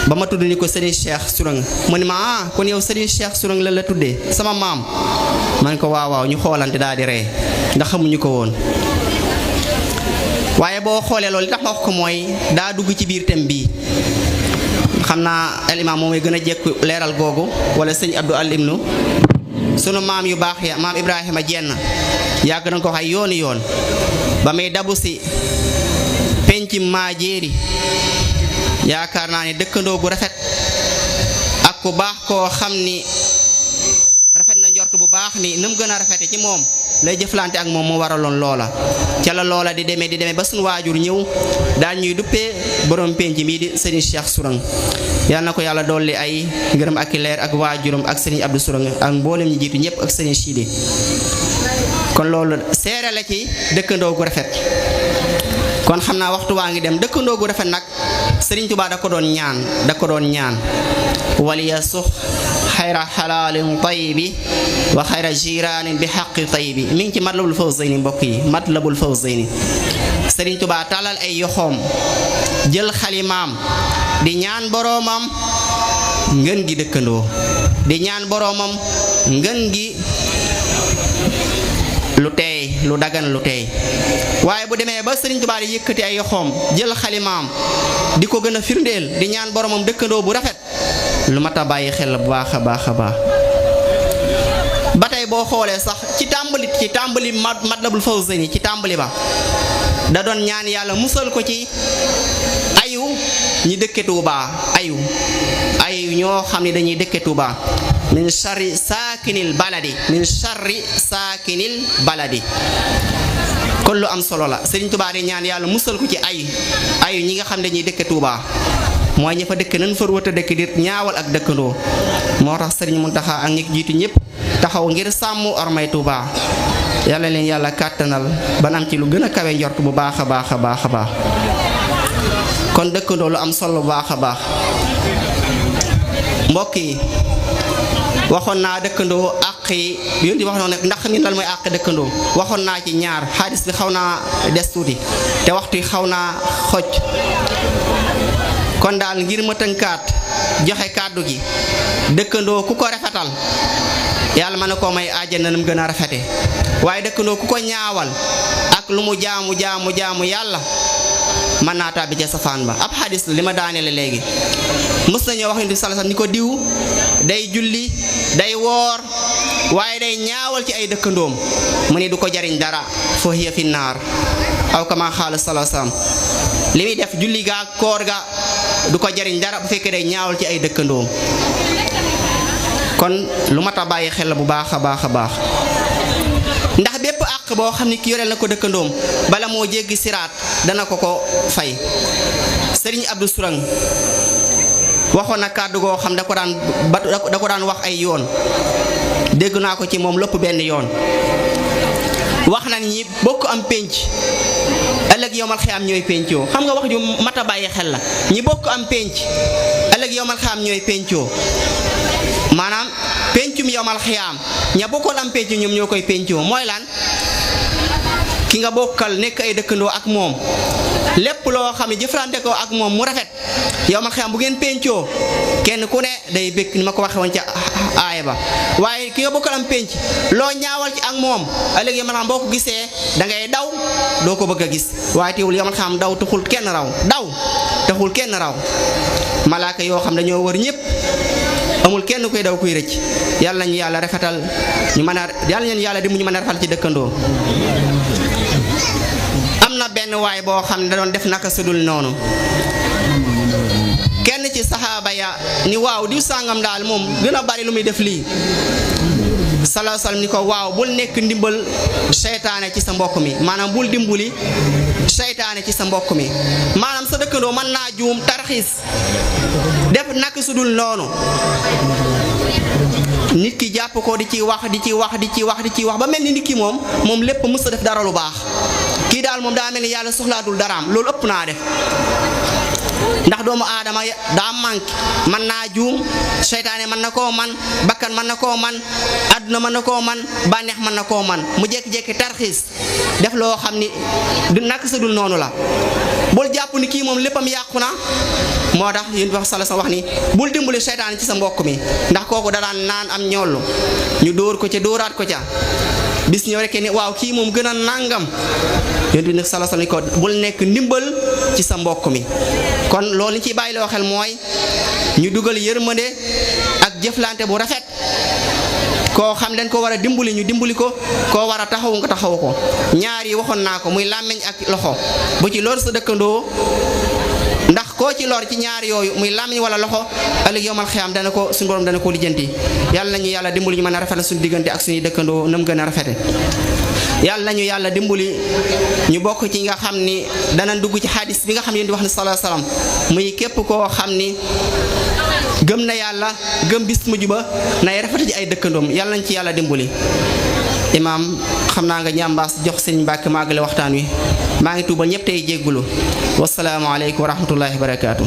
ba ma tudd ni ko Serigne Cheikh Sourang mu ne ma kon yow Serigne Cheikh Sourang la tuddee sama maam man ko waaw ñu xoolante daal di ree ndax xamuñu ko woon. waaye boo xoolee loolu li tax ma wax ko mooy daa dugg ci biir thème bii xam naa al imam moom mooy gën a jekku leeral googu wala sëñ Abdou Al Imnu sunu maam yu baax ya maam Ibrahima Jenn yàgg na ko wax ay yoon ba muy dabu si penc maa jéeri yaakaar naa ne dëkkandoo bu rafet ak ku baax koo xam ni rafet na njort bu baax ni nu mu gën a rafete ci moom lay jëflante ak moom mu waraloon loola ca la loola di demee ba suñu waajur ñëw daal ñuy duppee borom penc mii di Serigne Cheikh Sourang yal na ko yàlla dolli ay ngërëm ak leer ak waajuram ak Serigne Abdou Sourang ak mboolem ñi jiitu ñëpp ak Serigne Sidi kon loolu seere la ci dëkkandoo gu rafet. kon xam naa waxtu waa ngi dem dëkkandoo gu rafet nag Serigne Touba da ko doon ñaan waliya sux xayra xalaalin tayibi wa xayra jiraanin bi xaqi tayibi mi ngi ci Matlabul Fawzayni mbokk yi Matlabul Fawzayni Serigne Touba tàllal ay yoxoom jël xalimaam di ñaan boroomam ngën gi dëkkandoo di ñaan boroomam ngën gi lu teey lu dagan lu teey waaye bu demee ba Serigne Touba di yëkkati ay yoxoom jël xalimaam di ko gën a firndeel di ñaan boromam dëkkandoo bu rafet lu mat a bàyyi xel bu baax a baax ba tey boo xoolee sax ci tàmbali Matlabul Fawzayni ci tàmbali ba da doon ñaan yàlla musal ko ci ayu ñi dëkke Tuuba ayu ñoo xam ne dañuy dëkke Tuuba min sharri saakinil baladi kon lu am solo la Serigne Touba di ñaan yàlla musal ko ci ayu ñi nga xam ne dañuy dëkke Touba mooy ña fa dëkk nan fa wata dëkk di ñaawal ak dëkkandoo moo tax Serigne Mountakha ak ñi jiitu ñëpp taxaw ngir sàmm ormay Touba yàlla leen yàlla kàttanal ba am ci lu gën a kawe njort bu baax a baax kon dëkkandoo lu am solo bu baax a baax mbokk yi waxoon naa dëkkandoo àq yi yoon di wax noonu ndax min lan mooy àq dëkkandoo waxoon naa ci ñaar xaalis bi xaw naa des tuuti te waxtu yi xaw naa xoj kon daal ngir ma tënkaat joxe kàddu gi dëkkandoo ku ko rafetal yàlla mën na koo may àjjana nam gën a rafete waaye dëkkandoo ku ko ñaawal ak lu mu jaamu yàlla mën naa tàbbi ca safaan ba ab xadis li ma daaneele léegi mës nañoo wax ni sallallahu alayhi wasallam ni ko diw day julli day woor waaye day ñaawal ci ay dëkkandoom mu ni du ko jariñ dara fa hiya fi naar aw kama xaala sallallahu alayhi wasallam li muy def julli ga koor ga du ko jariñ dara bu fekkee day ñaawal ci ay dëkkandoom kon lu mat a bàyyi xel la bu baax a baax ndax bépp àq boo xam ne ki yoreel na ko dëkkandoom bala moo jéggi siraat dana ko fay Serigne Abdou Sourang waxoon na kàddu goo xam da ko daan wax ay yoon dégg naa ko ci moom lépp benn yoon wax na ñi bokk am pénc ëllëg yowmal xiyaam ñooy péncoo xam nga wax ju mat a bàyyi xel la ñi bokk am pénc ëllëg yowmal xiyaam ñooy péncoo maanaam péncum yowmal xiyaam ña bokkoon am pénc ñoom ñoo koy péncoo mooy lan ki nga bokkal nekk ay dëkkandoo ak moom lépp loo xam ne jëflante ko ak moom mu rafet yowmal xiyaam bu ngeen péncoo kenn ku ne day bëgg ni ma ko waxee woon ca aaya ba waaye ki nga bokkal am pénc loo ñaawal ci ak moom ëllëg yowmal xiyaam boo ko gisee da ngay daw doo ko bëgg a gis waaye teewul yowmal xiyaam daw taxul kenn raw malaaka yoo xam dañoo wër ñëpp amul kenn koy daw kuy rëcc yàlla nañu yàlla rafetal yàlla nañu yàlla di mu ñu mën a rafetal ci dëkkandoo. am na benn waay boo xam ne da doon def naka sudul noonu kenn ci saxaaba ya ni waaw diw sàngam daal moom gën a bari lu muy def lii sallallahu alayhi wasallam ni ko waaw bul nekk ndimbal seytaane ci sa mbokk mi maanaam bul dimbali seytaane ci sa mbokk mi maanaam sa dëkkandoo mën naa juum tarxiis def naka sudul noonu nit ki jàpp ko di ci wax ba mel ni nit ki moom lépp mës a def dara lu baax kii daal moom daa mel ni yàlla soxlaatul daraam loolu ëpp naa def ndax doomu aadama daa manqué mën naa juum seytaane mën na koo man bakkan mën na koo man àdduna mën na koo man bànneex mën na koo man mu jékki-jékki tarxiis def loo xam ni du nak sa dul noonu la bul jàpp ni kii moom léppam yàqu na moo tax yéen wax sala sa wax ni bul dimbali seytaane ci sa mbokk mi ndax kooku da daan naan am ñollu ñu dóor ko ca dóoraat ko ca bis ñëw rek ni waaw kii moom gën a nangam yéen bi nag sala sala ni ko bul nekk ndimbal ci sa mbokk mi kon loolu li ciy bàyyi loo xel mooy ñu dugal yërmande ak jëflante bu rafet koo xam dañ ko war a dimbali ñu dimbali ko koo war a taxawu nga taxawu ko ñaar yi waxoon naa ko muy làmmiñ ak loxo bu ci lor sa dëkkandoo ndax koo ci lor ci ñaar yooyu muy làmmiñ wala loxo ëllëg yowmal xiyaam dana ko suñu borom dana ko lijjanti yàlla nañu yàlla dimbali ñu mën a rafetal suñu diggante ak suñuy dëkkandoo nam gën a rafete yàlla nañu yàlla dimbali ñu bokk ci nga xam ni dana dugg ci xadis bi nga xam ne di wax ni sallallahu alayhi wasallam muy képp koo xam ni gëm na yàlla gëm bis mujj ba nay rafet ji ay dëkkandoom yàlla nañ ci yàlla dimbali imaam xam naa nga ñambaas jox sëñ Mbàkke maagale waxtaan wi maa ngi tuubal ñëpp tey jéggulu wasalaamu aleykum wa rahmatullahi wa barakaatu